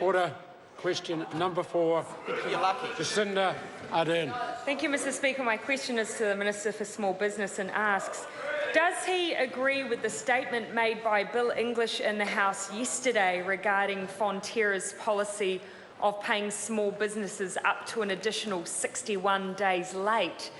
Order. Question number 4. Jacinda Ardern. Thank you, Mr. Speaker. My question is to the Minister for Small Business and asks, does he agree with the statement made by Bill English in the House yesterday regarding Fonterra's policy of paying small businesses up to an additional 61 days late?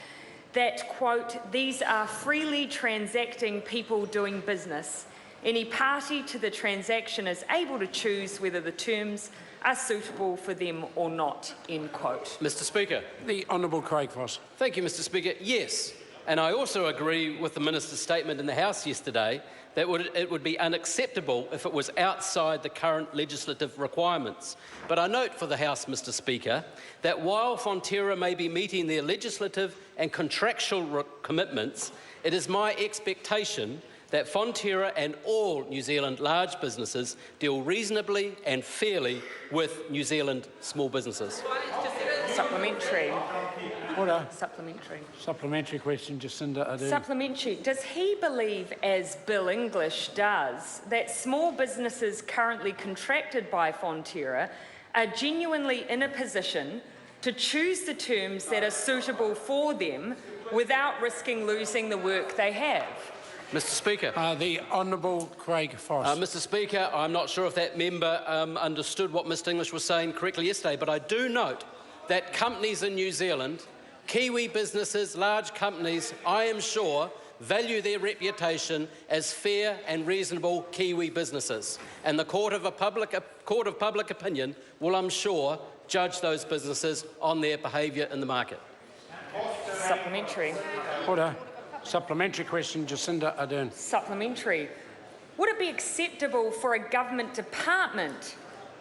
That, quote, these are freely transacting people doing business. Any party to the transaction is able to choose whether the terms are suitable for them or not, end quote. Mr. Speaker. The Honourable Craig Foss. Thank you, Mr. Speaker. Yes, and I also agree with the Minister's statement in the House yesterday that it would be unacceptable if it was outside the current legislative requirements. But I note for the House, Mr. Speaker, that while Fonterra may be meeting their legislative and contractual commitments, it is my expectation that Fonterra and all New Zealand large businesses deal reasonably and fairly with New Zealand small businesses. Supplementary. Order. Supplementary. Supplementary question, Jacinda Ardern. Supplementary. Does he believe, as Bill English does, that small businesses currently contracted by Fonterra are genuinely in a position to choose the terms that are suitable for them without risking losing the work they have? Mr. Speaker. The Honourable Craig Foss. Mr. Speaker, I'm not sure if that member understood what Mr. English was saying correctly yesterday, but I do note that companies in New Zealand, Kiwi businesses, large companies, I am sure, value their reputation as fair and reasonable Kiwi businesses. And the court of public opinion will, I'm sure, judge those businesses on their behaviour in the market. Supplementary. Order. Supplementary question, Jacinda Ardern. Supplementary. Would it be acceptable for a government department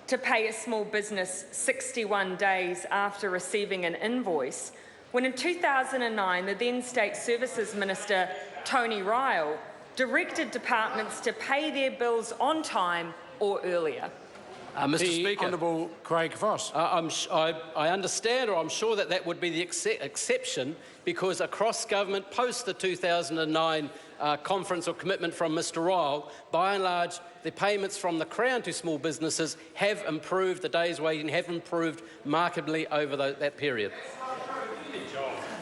to pay a small business 61 days after receiving an invoice when in 2009 the then State Services Minister, Tony Ryle, directed departments to pay their bills on time or earlier? Mr. Speaker, Honourable Craig Foss. I understand, or I'm sure that that would be the exception, because across government, post the 2009 conference or commitment from Mr. Ryle, by and large, the payments from the Crown to small businesses have improved, the days waiting have improved markedly over that period.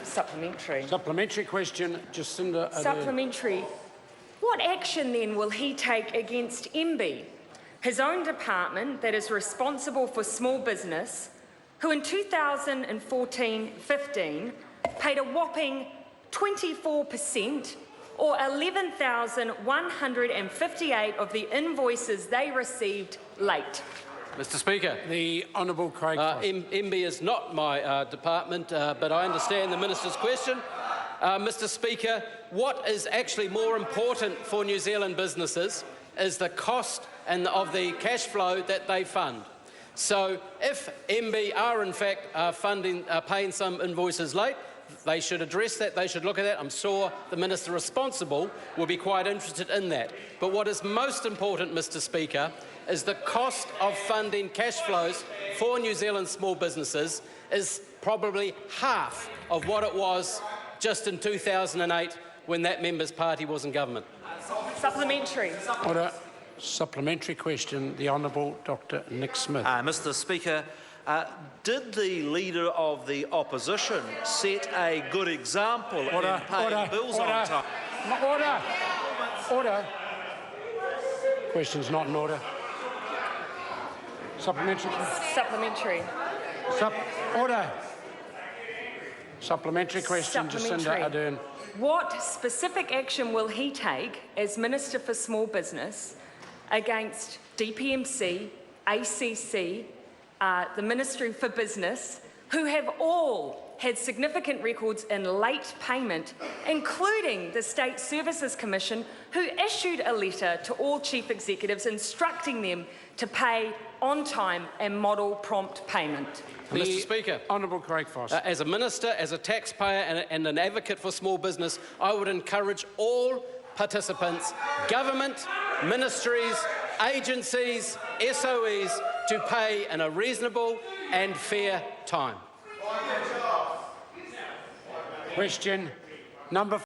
Supplementary. Supplementary question, Jacinda Ardern. Supplementary. What action then will he take against MB, his own department that is responsible for small business, who in 2014-15 paid a whopping 24% or 11,158 of the invoices they received late? Mr. Speaker. The Honourable Craig Foss. MB is not my department, but I understand the Minister's question. Mr. Speaker, what is actually more important for New Zealand businesses is the cost of the cash flow that they fund. So if MB are in fact paying some invoices late, they should address that, they should look at that. I'm sure the Minister responsible will be quite interested in that. But what is most important, Mr. Speaker, is the cost of funding cash flows for New Zealand small businesses is probably half of what it was just in 2008 when that member's party was in government. Supplementary. Order. Supplementary question, the Honourable Dr Nick Smith. Mr. Speaker, did the Leader of the Opposition set a good example in paying bills on time? Order. Order. Question's not in order. Supplementary. Supplementary. Order. Supplementary question, Supplementary. Jacinda Ardern. What specific action will he take as Minister for Small Business against DPMC, ACC, the Ministry for Business, who have all had significant records in late payment, including the State Services Commission, who issued a letter to all chief executives instructing them to pay on time and model prompt payment? Mr. Speaker. Honourable Craig Foss. As a minister, as a taxpayer and an advocate for small business, I would encourage all participants, government, ministries, agencies, SOEs, to pay in a reasonable and fair time. Question number